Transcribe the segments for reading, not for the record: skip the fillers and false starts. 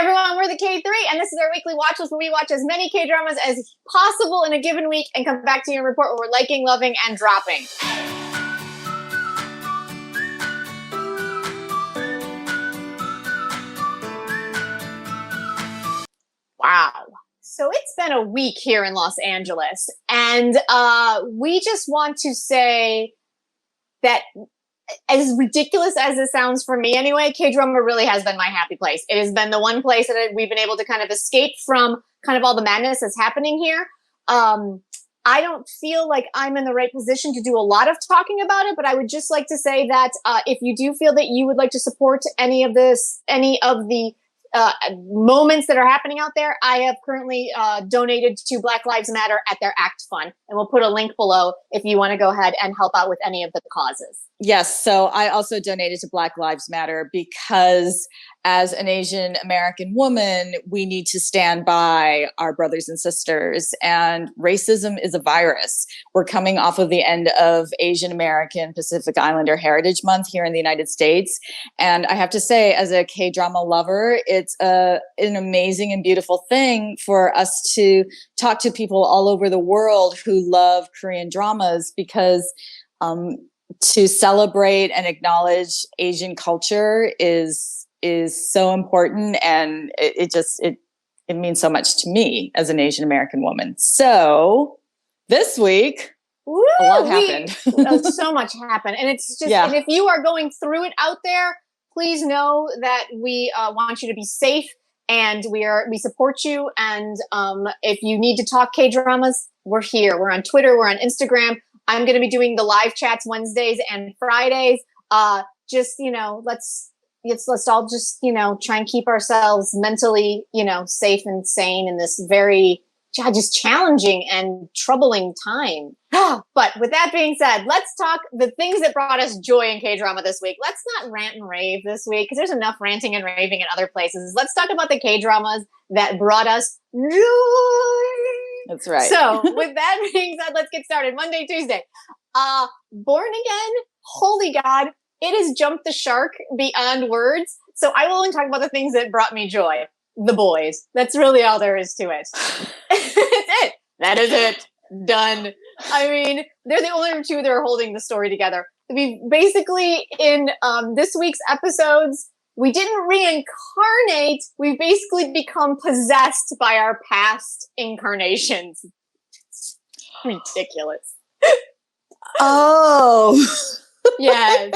everyone, we're the K3, and this is our weekly watch list where we watch as many K-dramas as possible in a given week and come back to you and report what we're liking, loving, and dropping. Wow. So it's been a week here in Los Angeles, and we just want to say that as ridiculous as it sounds for me anyway, K-drama really has been my happy place. It has been the one place that we've been able to kind of escape from kind of all the madness that's happening here. I don't feel like I'm in the right position to do a lot of talking about it, but I would just like to say that if you do feel that you would like to support any of the moments that are happening out there, I have currently donated to BlackLivesMatter at their ACT Fund, and we'll put a link below if you want to go ahead and help out with any of the causes. Yes, so I also donated to Black Lives Matter because as an Asian American woman, we need to stand by our brothers and sisters, and racism is a virus. We're coming off of the end of Asian American Pacific Islander Heritage Month here in the United States. And I have to say, as a K-drama lover, it's an amazing and beautiful thing for us to talk to people all over the world who love Korean dramas, because to celebrate and acknowledge Asian culture is so important, and it means so much to me as an Asian American woman. So this week, a lot happened. So much happened, and it's just and if you are going through it out there, please know that we want you to be safe, and we support you. And if you need to talk K-dramas, we're here. We're on Twitter. We're on Instagram. I'm going to be doing the live chats Wednesdays and Fridays. Just, let's all just, try and keep ourselves mentally, safe and sane in this very just challenging and troubling time. But with that being said, let's talk the things that brought us joy in K-drama this week. Let's not rant and rave this week, because there's enough ranting and raving in other places. Let's talk about the K-dramas that brought us joy. That's right. So with that being said, let's get started. Monday, Tuesday. Born Again, holy God, it has jumped the shark beyond words. So I will only talk about the things that brought me joy. The boys. That's really all there is to it. That's it. That is it. Done. I mean, they're the only two that are holding the story together. We basically, in this week's episodes, we didn't reincarnate. We basically become possessed by our past incarnations. It's ridiculous. Oh. Yes.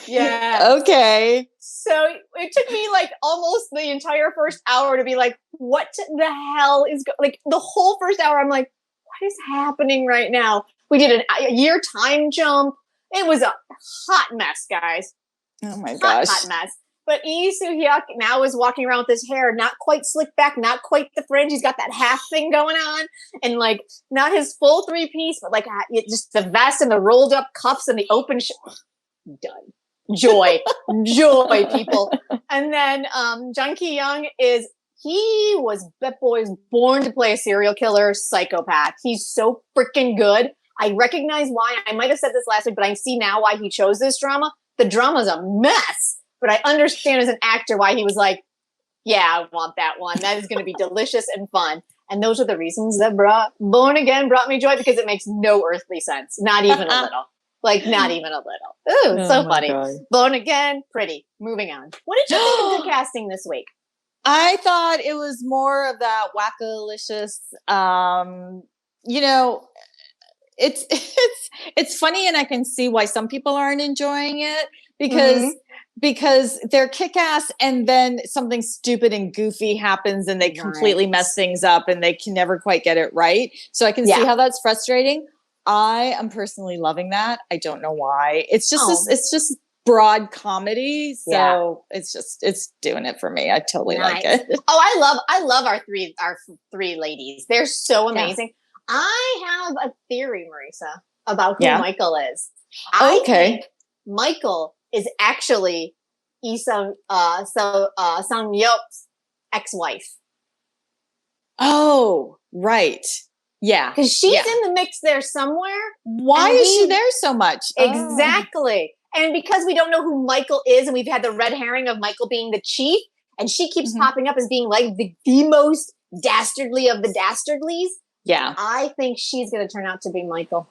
Yeah. Okay. So it took me like almost the entire first hour to be like, what the hell is like the whole first hour? I'm like, what is happening right now? We did a year time jump. It was a hot mess, guys. Oh my gosh. Hot mess. But Lee Soo-hyuk now is walking around with his hair not quite slicked back, not quite the fringe. He's got that half thing going on, and like not his full three-piece, but like just the vest and the rolled up cuffs and the open done. Joy. Joy, people. And then Jung Ki-young that boy is born to play a serial killer psychopath. He's so freaking good. I recognize why. I might have said this last week, but I see now why he chose this drama. The drama's a mess. But I understand as an actor why he was like, yeah, I want that one. That is going to be delicious and fun. And those are the reasons that Born Again brought me joy, because it makes no earthly sense. Not even a little. Like, not even a little. Ooh, it's so funny. God. Born Again, pretty. Moving on. What did you think of the casting this week? I thought it was more of that wackalicious, it's funny, and I can see why some people aren't enjoying it, because they're kick-ass, and then something stupid and goofy happens and they completely mess things up and they can never quite get it right. So I can see how that's frustrating. I am personally loving that. I don't know why. It's just it's just broad comedy. So it's doing it for me. I totally like it. Oh, I love our three ladies. They're so amazing. Yeah. I have a theory, Marisa, about who Michael is. I think Michael is actually Sang Yeop's ex-wife. Oh, right. Yeah. Because she's in the mix there somewhere. Why is she there so much? Exactly. And because we don't know who Michael is, and we've had the red herring of Michael being the chief, and she keeps popping up as being like the most dastardly of the dastardlies. Yeah. I think she's going to turn out to be Michael.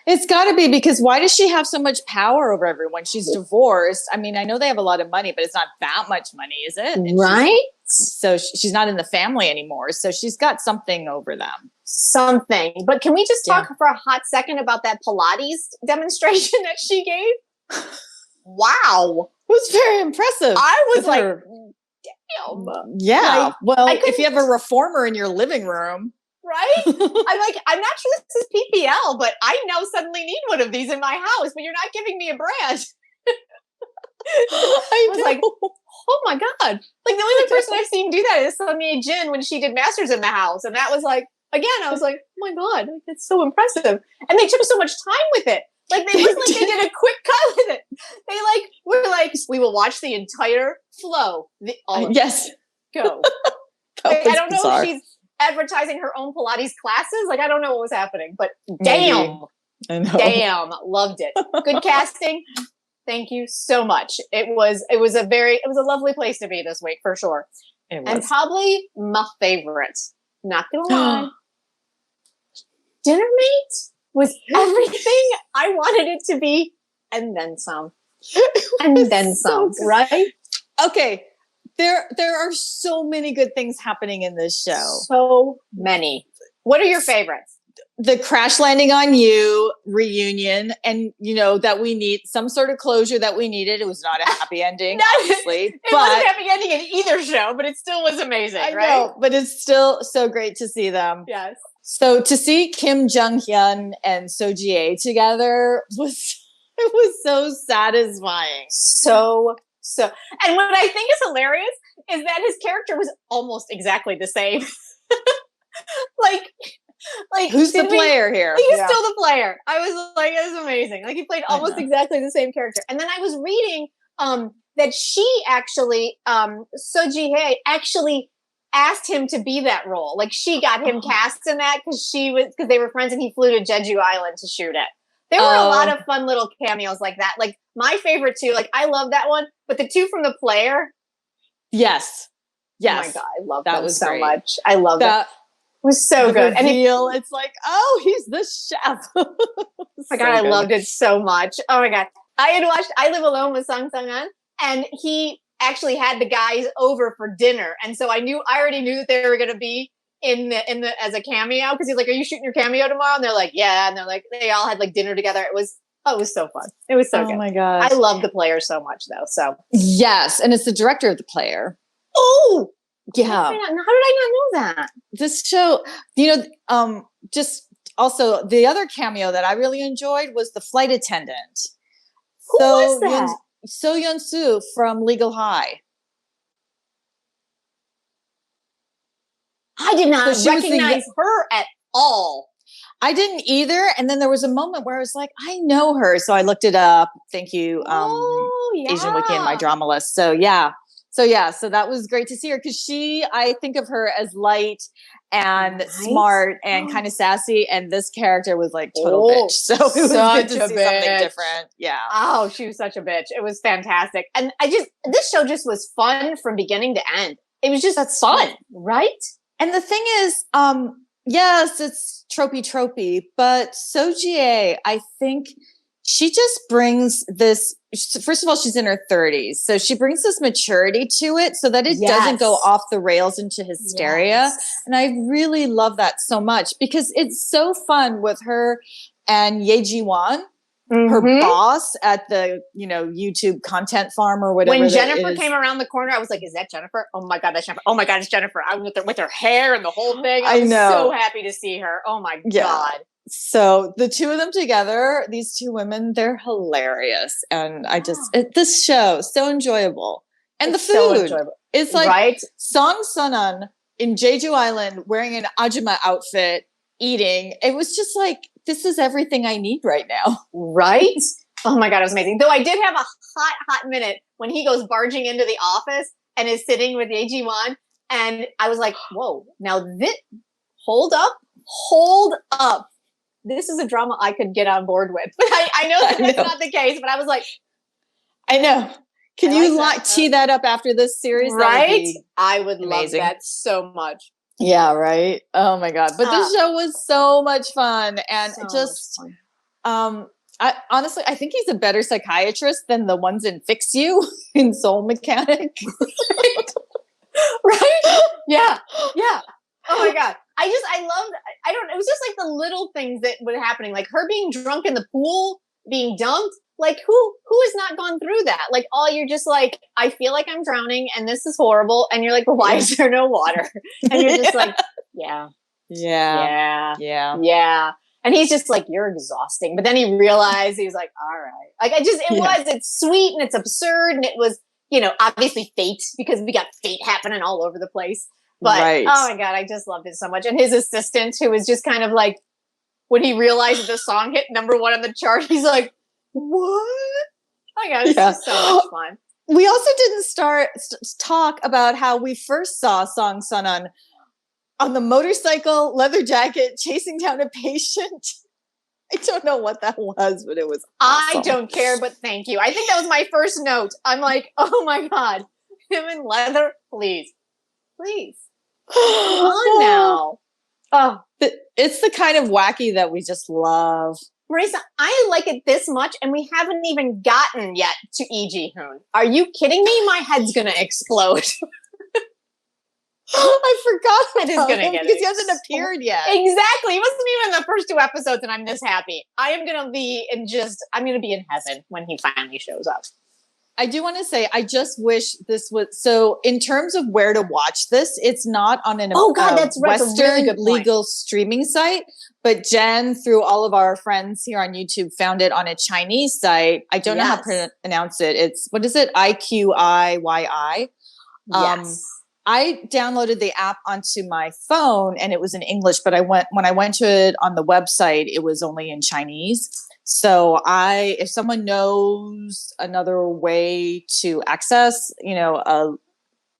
It's got to be, because why does she have so much power over everyone? She's divorced. I mean, I know they have a lot of money, but it's not that much money, is it? And right? So she's not in the family anymore. So she's got something over them. Something. But can we just talk for a hot second about that Pilates demonstration that she gave? Wow. It was very impressive. I was like, damn. Yeah. Like, well, if you have a reformer in your living room. Right? I'm like, I'm not sure this is PPL, but I now suddenly need one of these in my house, but you're not giving me a brand. I was like, oh my God. Like the only other person I've seen do that is Sonia Jin when she did Masters in the House. And that was like, again, I was like, oh my God, it's so impressive. And they took so much time with it. Like they wasn't like they did a quick cut with it. They like were like, we will watch the entire flow. Yes. Go. I don't know if she's advertising her own Pilates classes. Like, I don't know what was happening, but damn. Damn. Loved it. Good casting. Thank you so much. It was a lovely place to be this week for sure. And probably my favorite. Not gonna lie. Dinner Mate was everything I wanted it to be, and then some. And then some, right? Okay. There are so many good things happening in this show. So many. What are your favorites? The Crash Landing on You reunion, and that we need some sort of closure that we needed. It was not a happy ending, obviously. It wasn't a happy ending in either show, but it still was amazing, right? I know, but it's still so great to see them. Yes. So to see Kim Jung-hyun and So Ji-ae together was so satisfying. So, and what I think is hilarious is that his character was almost exactly the same. like who's the player here? He's still the player. I was like, that's amazing. Like he played almost exactly the same character. And then I was reading that she actually, So Ji-hae actually asked him to be that role. Like she got him cast in that because they were friends and he flew to Jeju Island to shoot it. There were a lot of fun little cameos like that. Like my favorite two, like I love that one, but the two from The Player. Yes. Oh my God, I love that them was so great. much. I love that. It was so good. And it's like, oh, he's the chef. Oh my God, I loved it so much. Oh my God. I had watched I Live Alone with Sang Sang-an, and he actually had the guys over for dinner. And so I already knew that they were going to be in the as a cameo, because he's like, are you shooting your cameo tomorrow? And they're like, yeah. And they're like, they all had like dinner together. It was so fun. It was so good. Oh my God. I love The Player so much though. So yes. And it's the director of The Player. Oh yeah. How did I not know that? This show, just also the other cameo that I really enjoyed was the flight attendant. Who was that? So Yeon-soo from Legal High. I did not recognize her at all. I didn't either. And then there was a moment where I was like, I know her. So I looked it up. Thank you, Asian Wiki in my drama list. So yeah. So that was great to see her, because I think of her as light and smart and kind of sassy. And this character was like total bitch. So it was good to see something different. Yeah. Oh, she was such a bitch. It was fantastic. And this show just was fun from beginning to end. It was just fun, right? And the thing is, yes, it's tropey, but So Ji-ae, I think she just brings this, first of all, she's in her 30s. So she brings this maturity to it so that it doesn't go off the rails into hysteria. Yes. And I really love that so much, because it's so fun with her and Ye Ji-won, her boss at the, YouTube content farm or whatever. When Jennifer came around the corner, I was like, is that Jennifer? Oh my God, that's Jennifer. Oh my God, it's Jennifer. I was with her hair and the whole thing. I was so happy to see her. Oh my God. So the two of them together, these two women, they're hilarious. And I just, this show, so enjoyable. And the food, it's like Song Sun-un in Jeju Island wearing an Ajuma outfit, eating. It was just like, this is everything I need right now. Right? Oh my God, it was amazing. Though I did have a hot minute when he goes barging into the office and is sitting with Ye Ji-won. And I was like, whoa, now hold up. This is a drama I could get on board with. But I know that's not the case, but I was like, I know. Can you tee that up after this series? Right? I would amazing. love that so much. Yeah, right. Oh my God. But this show was so much fun. And I honestly, I think he's a better psychiatrist than the ones in Fix You in Soul Mechanic. Right? Yeah. Yeah. Oh my God. It was just like the little things that were happening, like her being drunk in the pool, being dumped. Like who has not gone through that? Like you're just like, I feel like I'm drowning and this is horrible. And you're like, well, why is there no water? And you're just like, yeah. And he's just like, you're exhausting. But then he realized, he was like, all right. Like it's sweet and it's absurd. And it was, obviously fate, because we got fate happening all over the place. But oh my God, I just loved it so much. And his assistant, who was just kind of like, when he realized that the song hit #1 on the chart, he's like, what? Oh my God, it's just so much fun. We also didn't talk about how we first saw Song Sun on the motorcycle, leather jacket, chasing down a patient. I don't know what that was, but it was awesome. I don't care, but thank you. I think that was my first note. I'm like, oh my God, him in leather, please. Come on now. Oh, it's the kind of wacky that we just love. Marisa, I like it this much, and we haven't even gotten yet to E.G. Hoon. Are you kidding me? My head's gonna explode. I forgot that he's gonna get because he hasn't appeared yet. Exactly. He wasn't even in the first 2 episodes, and I'm this happy. I'm gonna be in heaven when he finally shows up. I do want to say, I just wish this was, so in terms of where to watch this, it's not on an Western legal streaming site, but Jen, through all of our friends here on YouTube, found it on a Chinese site. I don't know how to pronounce it. It's, what is it? iQIYI. Yes. I downloaded the app onto my phone and it was in English, but when I went to it on the website, it was only in Chinese. So if someone knows another way to access, a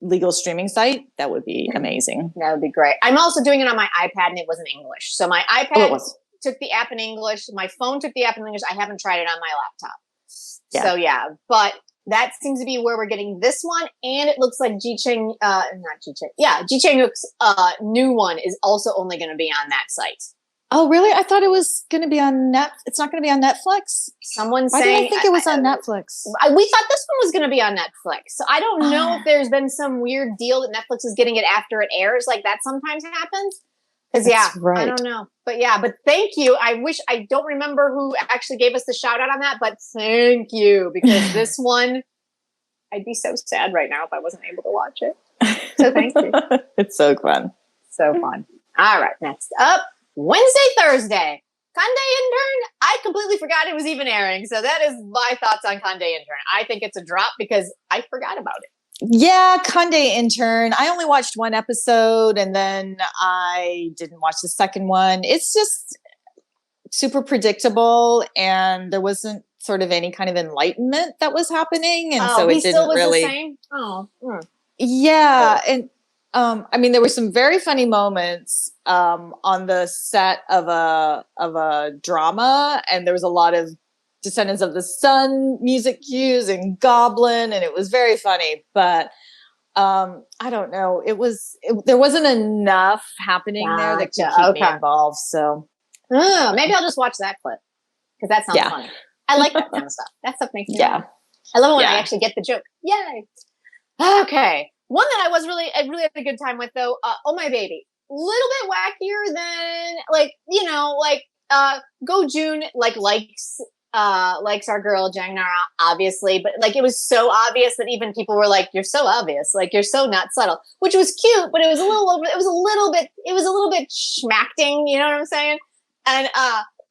legal streaming site, that would be amazing. That would be great. I'm also doing it on my iPad and it was in English. So my iPad took the app in English. My phone took the app in English. I haven't tried it on my laptop. Yeah. So but that seems to be where we're getting this one. And it looks like Ji Chang-wook's new one is also only going to be on that site. Oh, really? I thought it was going to be on It's not going to be on Netflix? Someone's saying... Why did I think it was on Netflix? We thought this one was going to be on Netflix. So I don't know if there's been some weird deal that Netflix is getting it after it airs. Like that sometimes happens. Because I don't know. But thank you. I don't remember who actually gave us the shout out on that, but thank you. Because this one, I'd be so sad right now if I wasn't able to watch it. So thank you. It's so fun. So fun. All right, next up. Wednesday, Thursday, KONDAE Intern. I completely forgot it was even airing. So that is my thoughts on KONDAE Intern. I think it's a drop because I forgot about it. Yeah, KONDAE Intern. I only watched 1 episode and then I didn't watch the second one. It's just super predictable and there wasn't sort of any kind of enlightenment that was happening. And so it didn't really... the same? Oh. Yeah. And there were some very funny moments on the set of a drama, and there was a lot of Descendants of the Sun music cues and Goblin, and it was very funny. But I don't know, there wasn't enough happening there that could keep me involved. So maybe I'll just watch that clip because that sounds funny. I like that kind of stuff. That stuff makes me laugh. I love it when I actually get the joke. Yay! Okay. One that I really had a good time with though, Oh My Baby. Little bit wackier than Go June likes our girl Jang Nara, obviously, but it was so obvious that even people were like, you're so obvious, you're so not subtle, which was cute, but it was a little bit schmacting, you know what I'm saying? And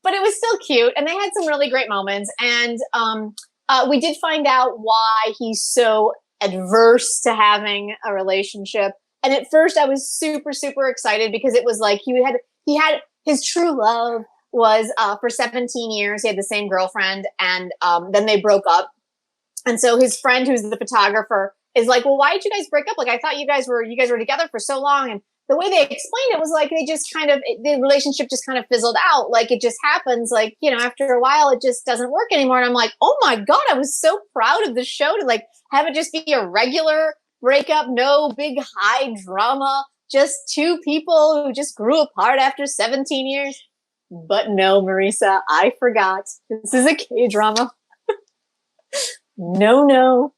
but it was still cute, and they had some really great moments, and we did find out why he's so adverse to having a relationship. And at first I was super, super excited because it was like he had his true love was for 17 years. He had the same girlfriend, and then they broke up. And so his friend, who's the photographer, is like, well, why did you guys break up? I thought you guys were together for so long. And the way they explained it was like they just kind of, the relationship just kind of fizzled out. Like it just happens, like, you know, after a while it just doesn't work anymore. And I'm like, oh my God, I was so proud of the show to like have it just be a regular breakup, no big high drama, just two people who just grew apart after 17 years. But no, Marisa, I forgot. This is a K-drama. No.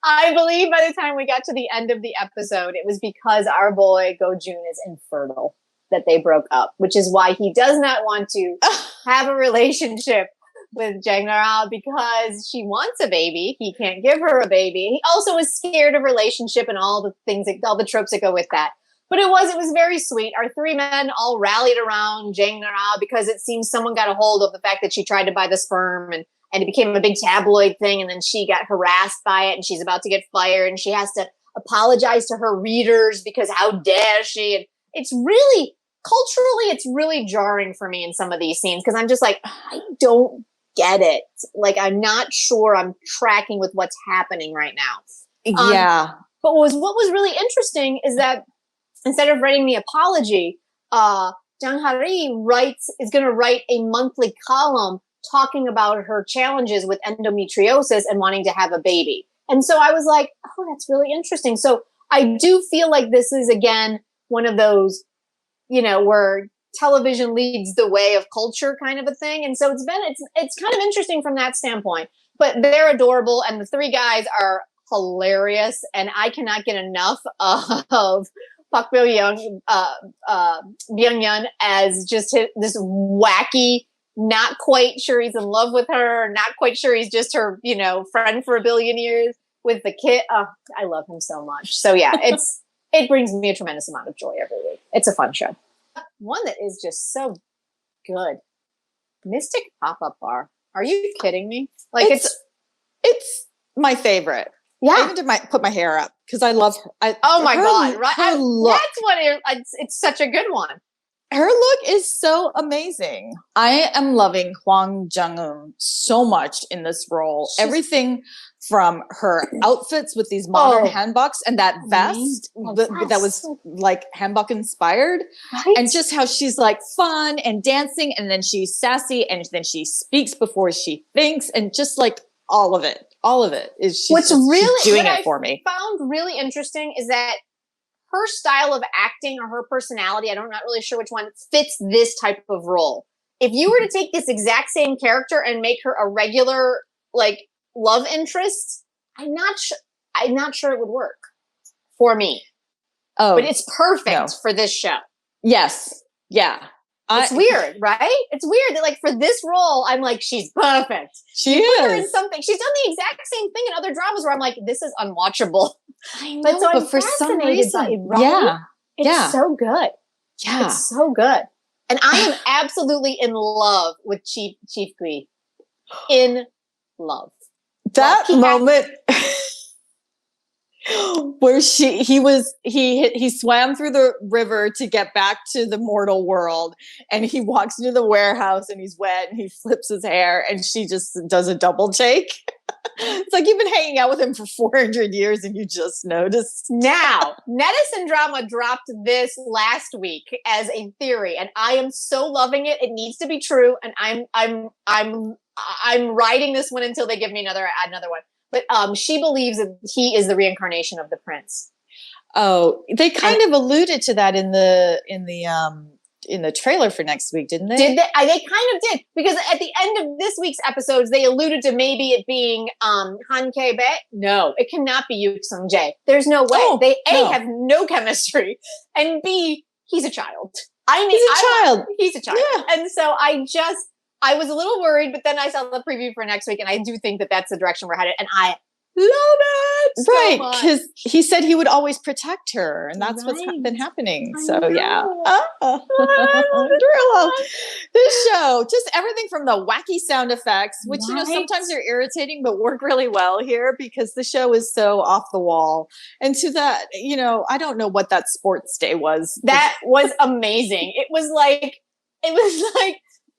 I believe by the time we got to the end of the episode, it was because our boy Go-jun is infertile that they broke up, which is why he does not want to have a relationship with Jang Nara because she wants a baby. He can't give her a baby. He also is scared of relationship and all the things, all the tropes that go with that. But it was very sweet. Our three men all rallied around Jang Nara because it seems someone got a hold of the fact that she tried to buy the sperm and it became a big tabloid thing. And then she got harassed by it and she's about to get fired and she has to apologize to her readers because how dare she? And it's really, culturally, it's really jarring for me in some of these scenes because I'm just like, I don't get it. Like, I'm not sure I'm tracking with what's happening right now. Yeah. But what was really interesting is that instead of writing the apology, Jang Hari is going to write a monthly column talking about her challenges with endometriosis and wanting to have a baby. And so I was like, oh, that's really interesting. So I do feel like this is, again, one of those, you know, where television leads the way of culture kind of a thing. And so it's kind of interesting from that standpoint. But they're adorable. And the three guys are hilarious. And I cannot get enough of Park Byung Byung-yeon as just this wacky, not quite sure he's in love with her, not quite sure he's just her, you know, friend for a billion years with the kid. Oh, I love him so much. So yeah, it brings me a tremendous amount of joy every week. It's a fun show. One that is just so good. Mystic Pop-Up Bar. Are you kidding me? Like it's my favorite. Yeah. I even put my hair up because I love her. Oh my God. Right. Her look. That's what it's such a good one. Her look is so amazing. I am loving Hwang Jung-eun so much in this role. Everything from her outfits with these modern hanboks and that vest that was like hanbok inspired, right? And just how she's like fun and dancing, and then she's sassy, and then she speaks before she thinks, and just like all of it is she's doing it for me. What I found really interesting is that her style of acting or her personality, I'm not really sure which one, fits this type of role. If you were to take this exact same character and make her a regular, like, love interest, I'm not sure it would work for me. Oh, but it's perfect for this show. Yes. Yeah. It's weird, right? It's weird that, like, for this role, I'm like, she's perfect. She is. Put her in something. She's done the exact same thing in other dramas where I'm like, this is unwatchable. I know, but for some reason, it's so good. Yeah, it's so good. And I am absolutely in love with Chief Kui. In love. That moment where he swam through the river to get back to the mortal world, and he walks into the warehouse and he's wet and he flips his hair and she just does a double take. It's like you've been hanging out with him for 400 years and you just noticed. Now, Netizen Drama dropped this last week as a theory, and I am so loving it. It needs to be true, and I'm riding this one until they give me another one. But she believes that he is the reincarnation of the prince. Oh, they kind of alluded to that in the trailer for next week, didn't they? Did they? They kind of did, because at the end of this week's episodes, they alluded to maybe it being Han K-bae. No, it cannot be Yu Sung Jae. There's no way. They have no chemistry, and B, he's a child. He's a child. Yeah. And so I was a little worried, but then I saw the preview for next week, and I do think that that's the direction we're headed, and I love it so much. Because he said he would always protect her, and that's what's been happening. So yeah, this show, just everything from the wacky sound effects, which you know sometimes they're irritating, but work really well here because the show is so off the wall. And to that, you know, I don't know what that sports day was. That was amazing. It was like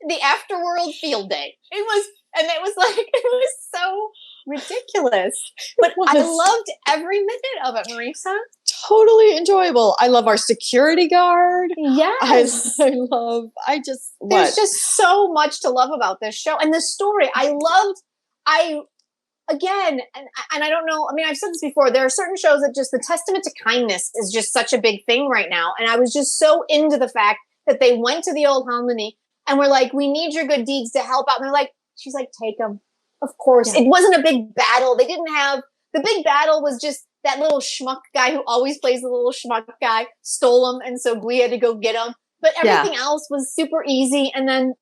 the afterworld field day. It was so ridiculous. But I loved every minute of it, Marisa. totally enjoyable. I love our security guard. Yes. There's just so much to love about this show. And the story, again, and I don't know, I mean, I've said this before, there are certain shows that just the testament to kindness is just such a big thing right now. And I was just so into the fact that they went to the old harmony and were like, we need your good deeds to help out. And they're like, she's like, take them. Of course. Yeah. It wasn't a big battle. They didn't have, the big battle was just that little schmuck guy who always plays the little schmuck guy, stole him. And so we had to go get him. But everything else was super easy. And then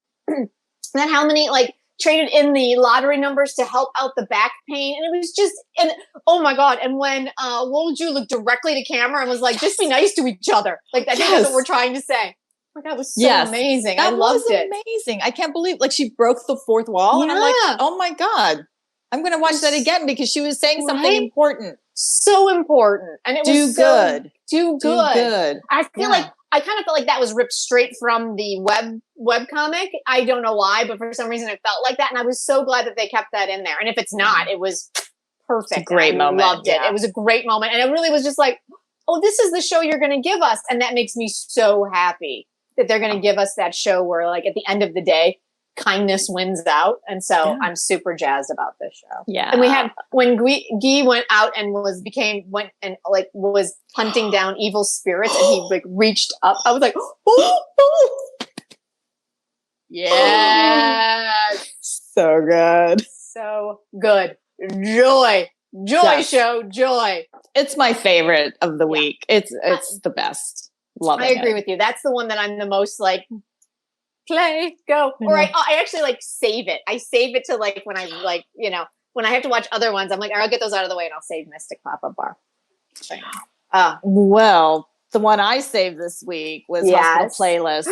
how many like traded in the lottery numbers to help out the back pain. And it was just, and oh my God. And when Wolju looked directly to camera and was like, just be nice to each other. Like I think that's what we're trying to say. Oh my God, it was so amazing. I loved it. Amazing. I can't believe like she broke the fourth wall. And I'm like, oh my God, I'm going to watch that again because she was saying something important. So important. And it was do good. I feel like, I kind of felt like that was ripped straight from the web comic. I don't know why, but for some reason it felt like that. And I was so glad that they kept that in there. And if it's not, it was perfect. It's a great moment. I loved it. It was a great moment. And it really was just like, oh, this is the show you're going to give us. And that makes me so happy that they're going to give us that show where like at the end of the day, kindness wins out. And so I'm super jazzed about this show. Yeah. And we had, when Guy went out and was hunting down evil spirits and he like reached up, I was like, yes. So good. So good. Joy show. Joy. It's my favorite of the week. It's the best. Love it. I agree with you. That's the one that I'm the most like, play, go. Or I actually like save it. I save it to like when I like, you know, when I have to watch other ones, I'm like, I'll get those out of the way and I'll save Mystic Pop-Up Bar. Well, the one I saved this week was Hospital Playlist.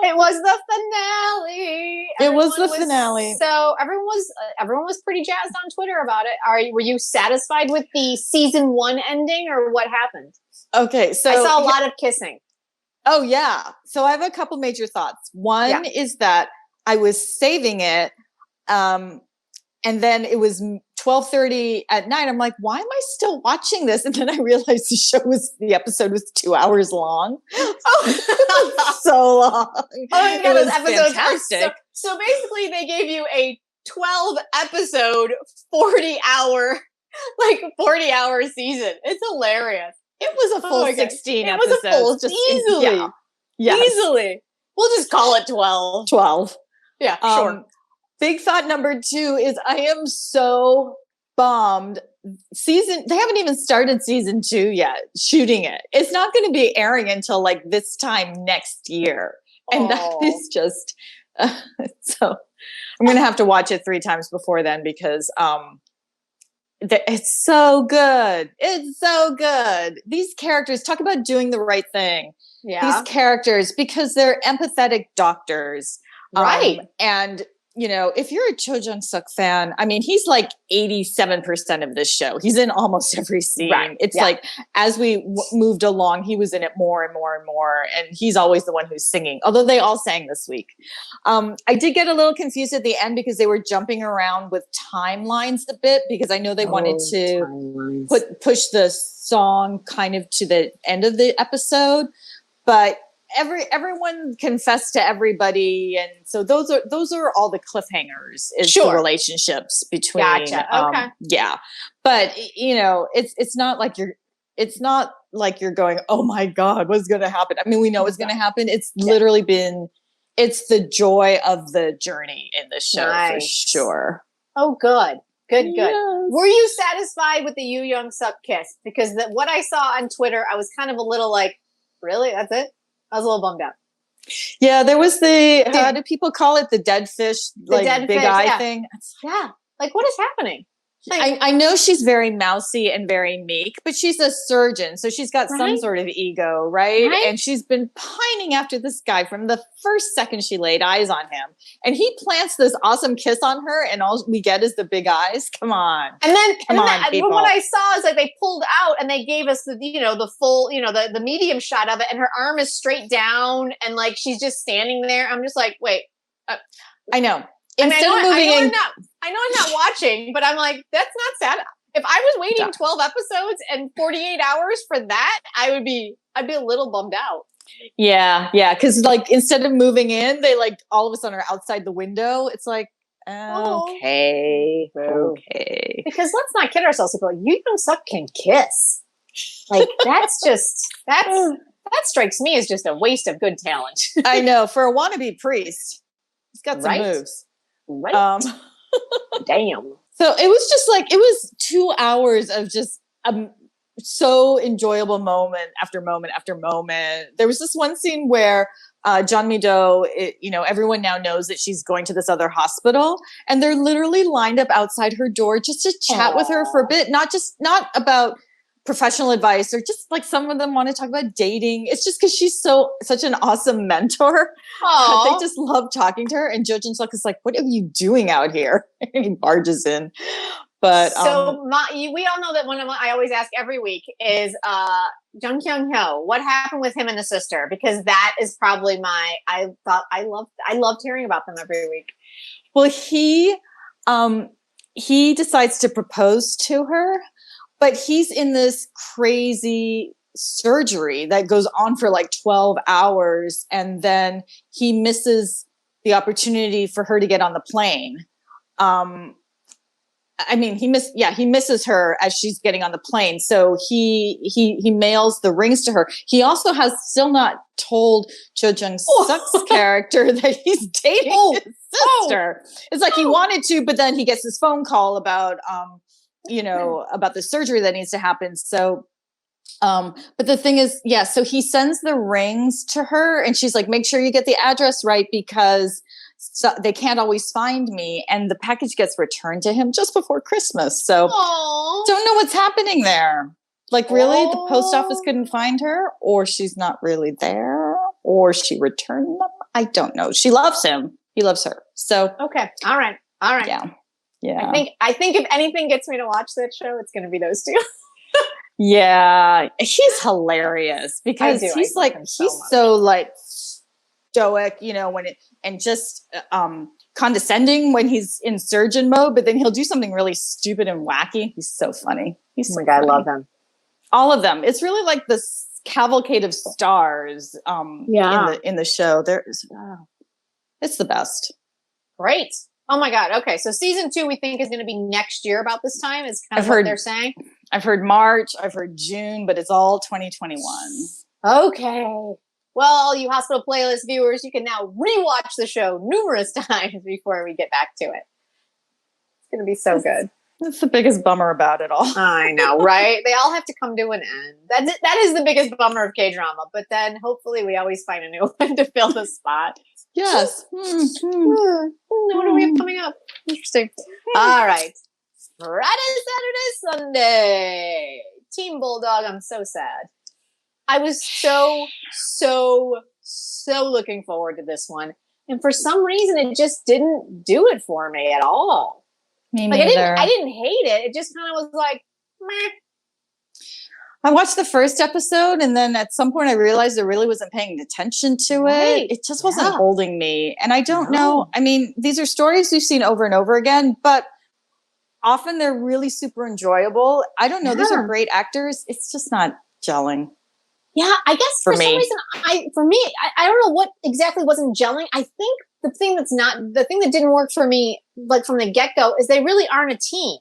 It was the finale. It was the finale. So everyone was pretty jazzed on Twitter about it. Were you satisfied with the season 1 ending or what happened? Okay, so I saw a lot of kissing. Oh yeah. So I have a couple major thoughts. One is that I was saving it, and then it was 12:30 at night. I'm like, why am I still watching this? And then I realized the episode was 2 hours long. Oh, so long. Oh my God, those episodes fantastic. Are so basically they gave you a 12 episode, 40 hour season. It's hilarious. It was a full 16 episodes. It was a full, easily. Easily. We'll just call it 12. 12. Yeah, sure. Big thought number 2 is I am so bummed. They haven't even started season 2 yet, shooting it. It's not going to be airing until like this time next year. And that is just, so I'm going to have to watch it 3 times before then because, it's so good. It's so good. These characters, talk about doing the right thing. Yeah. These characters, because they're empathetic doctors. Right. And, you know, if you're a Cho Jung-suk fan, I mean, he's like 87% of this show. He's in almost every scene. Right. It's like, as we moved along, he was in it more and more and more. And he's always the one who's singing, although they all sang this week. I did get a little confused at the end because they were jumping around with timelines a bit, because I know they wanted to push the song kind of to the end of the episode. But everyone confessed to everybody, and so those are all the cliffhangers. Is the relationships between. Gotcha. Okay. Yeah, but you know, it's not like you're going, oh my God, what's going to happen? I mean, we know what's going to happen. It's literally been, it's the joy of the journey in the show for sure. Oh, good. Yes. Were you satisfied with the Yoo Young-suk kiss? Because what I saw on Twitter, I was kind of a little like, really? That's it? I was a little bummed out. Yeah, there was how do people call it? The dead fish, big eye thing. Yeah. Like, what is happening? Like, I know she's very mousy and very meek, but she's a surgeon, so she's got some sort of ego, right? And she's been pining after this guy from the first second she laid eyes on him. And he plants this awesome kiss on her, and all we get is the big eyes. Come on. And then, what I saw is like they pulled out and they gave us the full, the medium shot of it, and her arm is straight down, and like she's just standing there. I'm just like, wait. I know. I know I'm not watching, but I'm like, that's not sad. If I was waiting Yeah. 12 episodes and 48 hours for that, I'd be a little bummed out. Yeah. Because like instead of moving in, they like all of a sudden are outside the window. It's like, okay. Because let's not kid ourselves. People, Yu Young Suk can kiss. Like that strikes me as just a waste of good talent. I know, for a wannabe priest, he's got some moves. Right. Damn. So it was just like, it was 2 hours of just so enjoyable moment after moment after moment. There was this one scene where John Mi-do, everyone now knows that she's going to this other hospital, and they're literally lined up outside her door just to chat with her for a bit. Not about professional advice, or just like some of them want to talk about dating. It's just because she's such an awesome mentor. They just love talking to her. And Jo Jin-suk is like, "What are you doing out here?" And he barges in. But we all know that one of my, I always ask every week is Jung Kyung Ho. What happened with him and the sister? Because that is probably I loved hearing about them every week. Well, he decides to propose to her, but he's in this crazy surgery that goes on for like 12 hours, and then he misses the opportunity for her to get on the plane. He misses her as she's getting on the plane. So he mails the rings to her. He also has still not told Cho Jung-suk's character that he's dating his sister. It's like he wanted to, but then he gets this phone call about about the surgery that needs to happen. So but the thing is, so he sends the rings to her, and she's like, make sure you get the address right, because they can't always find me. And the package gets returned to him just before Christmas. So don't know what's happening there. Like, really? The post office couldn't find her, or she's not really there, or she returned them? I don't know. She loves him. He loves her. So okay. All right. Yeah. I think if anything gets me to watch that show, it's going to be those two. Yeah. He's hilarious because he's so like stoic, condescending when he's in surgeon mode, but then he'll do something really stupid and wacky. He's so funny. I love him. All of them. It's really like this cavalcade of stars in the show. It's the best. Great. Oh my God. Okay. So season 2, we think is going to be next year about this time is kind of what they're saying. I've heard March, I've heard June, but it's all 2021. Okay. Well, all you Hospital Playlist viewers, you can now rewatch the show numerous times before we get back to it. It's going to be so good. That's the biggest bummer about it all. I know, right? They all have to come to an end. That is the biggest bummer of K-drama. But then hopefully we always find a new one to fill the spot. Yes. What do we have coming up? Interesting. All right. Friday, Saturday, Sunday. Team Bulldog, I'm so sad. I was so looking forward to this one. And for some reason, it just didn't do it for me at all. Me neither. I didn't hate it. It just kind of was like, meh. I watched the first episode, and then at some point I realized I really wasn't paying attention to it. It just wasn't holding me. And I don't know. I mean, these are stories we've seen over and over again, but often they're really super enjoyable. I don't know. These are great actors. It's just not gelling. Yeah, I guess for some reason, I don't know what exactly wasn't gelling. I think the thing that didn't work for me, like from the get-go, is they really aren't a team.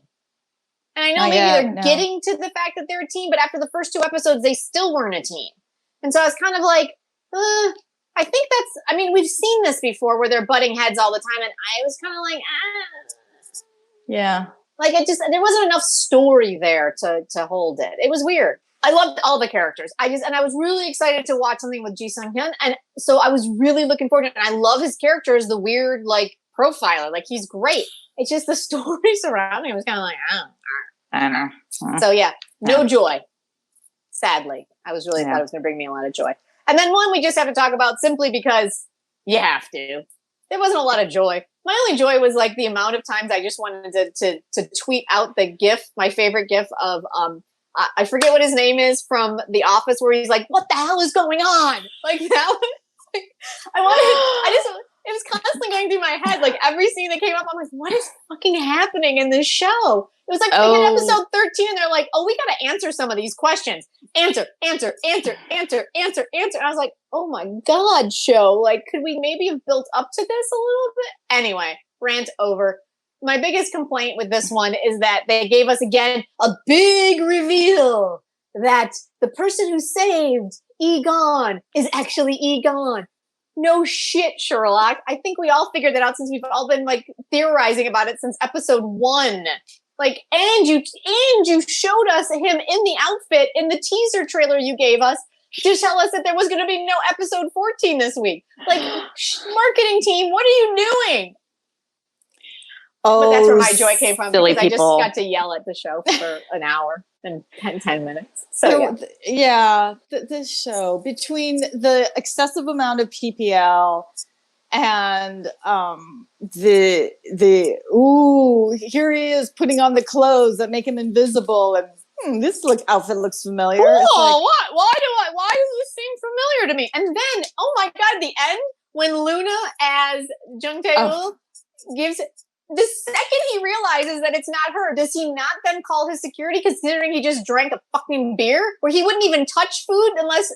And I know they're getting to the fact that they're a team, but after the first 2 episodes, they still weren't a team. And so I was kind of like, I think we've seen this before where they're butting heads all the time. And I was kind of like, Yeah. Like there wasn't enough story there to hold it. It was weird. I loved all the characters. I was really excited to watch something with Ji Sung-hyun. And so I was really looking forward to it. And I love his character as the weird, like, profiler. Like, he's great. It's just the story surrounding him was kind of like, I know. So yeah, no joy. Sadly. I was really thought it was going to bring me a lot of joy. And then one we just have to talk about simply because you have to. There wasn't a lot of joy. My only joy was like the amount of times I just wanted to tweet out the GIF, my favorite GIF of, I forget what his name is from The Office, where he's like, what the hell is going on? Like that was like, it was constantly going through my head. Like every scene that came up, I'm like, what is fucking happening in this show? It was like they hit episode 13 and they're like, oh, we got to answer some of these questions. Answer. And I was like, oh my God, show. Like, could we maybe have built up to this a little bit? Anyway, rant over. My biggest complaint with this one is that they gave us again a big reveal that the person who saved Egon is actually Egon. No shit, Sherlock. I think we all figured that out since we've all been like theorizing about it since episode 1. Like, and you showed us him in the outfit in the teaser trailer you gave us to tell us that there was going to be no episode 14 this week. Like, marketing team, what are you doing? Oh, but that's where my joy came from, because people. I just got to yell at the show for an hour and 10 minutes. So this show, between the excessive amount of PPL and here he is putting on the clothes that make him invisible, and this outfit looks familiar. Oh, what? Why does this seem familiar to me? And then, oh my God, the end when Luna as Jung Tae-ul gives. The second he realizes that it's not her, does he not then call his security, considering he just drank a fucking beer where he wouldn't even touch food unless,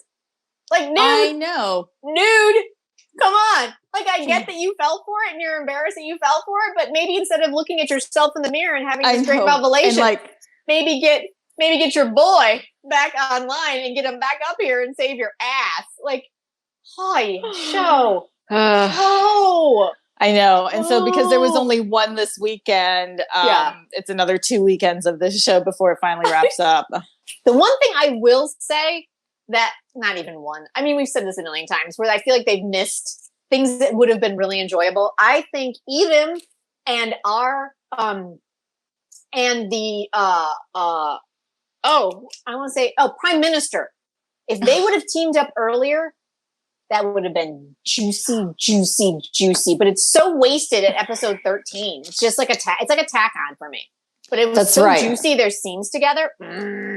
like, nude? I know. Nude. Come on. Like, I get that you fell for it and you're embarrassed that you fell for it, but maybe instead of looking at yourself in the mirror and having this great revelation, maybe get your boy back online and get him back up here and save your ass. Like, hi, show. I know. And so because there was only one this weekend, it's another 2 weekends of this show before it finally wraps up. The one thing I will say that, not even one, I mean, we've said this a million times, where I feel like they've missed things that would have been really enjoyable. I think Edom and Prime Minister, if they would have teamed up earlier, that would have been juicy. But it's so wasted at episode 13. It's just like it's like a tack on for me. But it was juicy, their scenes together.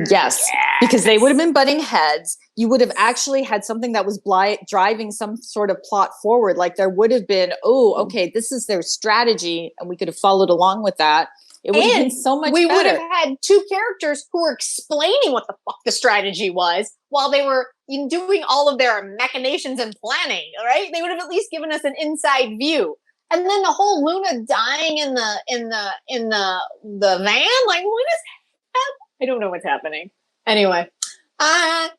Yes, because they would have been butting heads. You would have actually had something that was driving some sort of plot forward. Like there would have been, this is their strategy, and we could have followed along with that. It would have been so much better. We would have had two characters who were explaining what the fuck the strategy was while they were doing all of their machinations and planning, right? They would have at least given us an inside view. And then the whole Luna dying in the van, like, what is happening? I don't know what's happening. Anyway,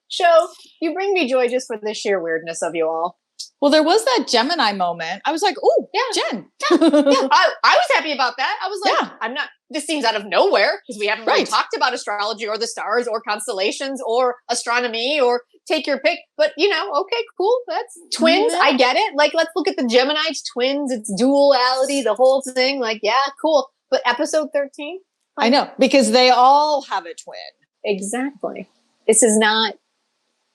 show, you bring me joy just for the sheer weirdness of you all. Well, there was that Gemini moment. I was like, "Oh, yeah, Jen." I was happy about that. I was like, "I'm not." This seems out of nowhere because we haven't really talked about astrology or the stars or constellations or astronomy or take your pick. But okay, cool. That's twins. I get it. Like, let's look at the Gemini's twins. It's duality, the whole thing. Like, yeah, cool. But episode 13, I know, because they all have a twin. Exactly. This is not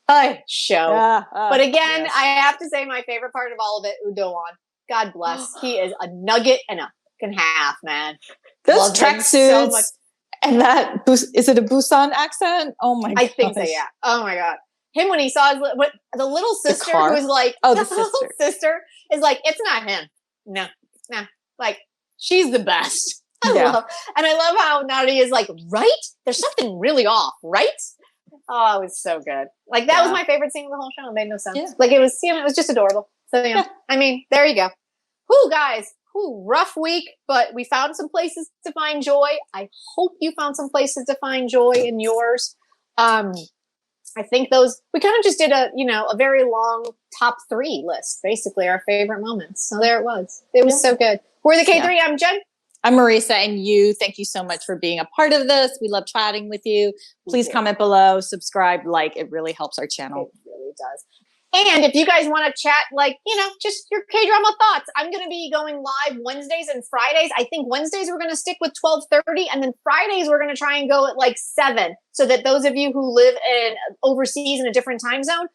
a show. But again, I have to say my favorite part of all of it, Udo-wan. God bless. He is a nugget and a fucking half, man. Those tracksuits so and that, is it a Busan accent? Oh my god. I think so, yeah. Oh my god. Him when he saw the little sister who was like, the sister is like, it's not him. No. Like, she's the best. I love how Nari is like, right? There's something really off, right? Oh, it was so good. Like, that was my favorite scene of the whole show. It made no sense. Yeah. Like, it was just adorable. So, I mean, there you go. Whoo, guys. Rough week, but we found some places to find joy. I hope you found some places to find joy in yours. I think we kind of just did a very long top 3 list, basically our favorite moments. So there it was. It was so good. We're the K3. I'm Jen. I'm Marisa, and thank you so much for being a part of this. We love chatting with you. Please comment below, subscribe, it really helps our channel. It really does. And if you guys want to chat, just your K-drama thoughts, I'm going to be going live Wednesdays and Fridays. I think Wednesdays we're going to stick with 12:30, and then Fridays we're going to try and go at 7, so that those of you who live overseas in a different time zone,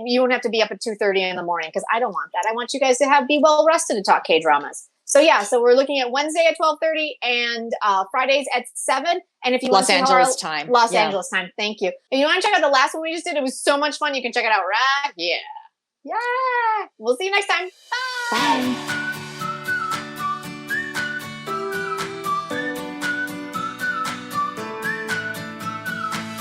you won't have to be up at 2:30 in the morning, because I don't want that. I want you guys to be well rested to talk K-dramas. So so we're looking at Wednesday at 12:30 and Fridays at 7. And if you want Los Angeles time. Angeles time. Thank you. If you want to check out the last one we just did, it was so much fun. You can check it out right. Yeah. We'll see you next time. Bye. Bye.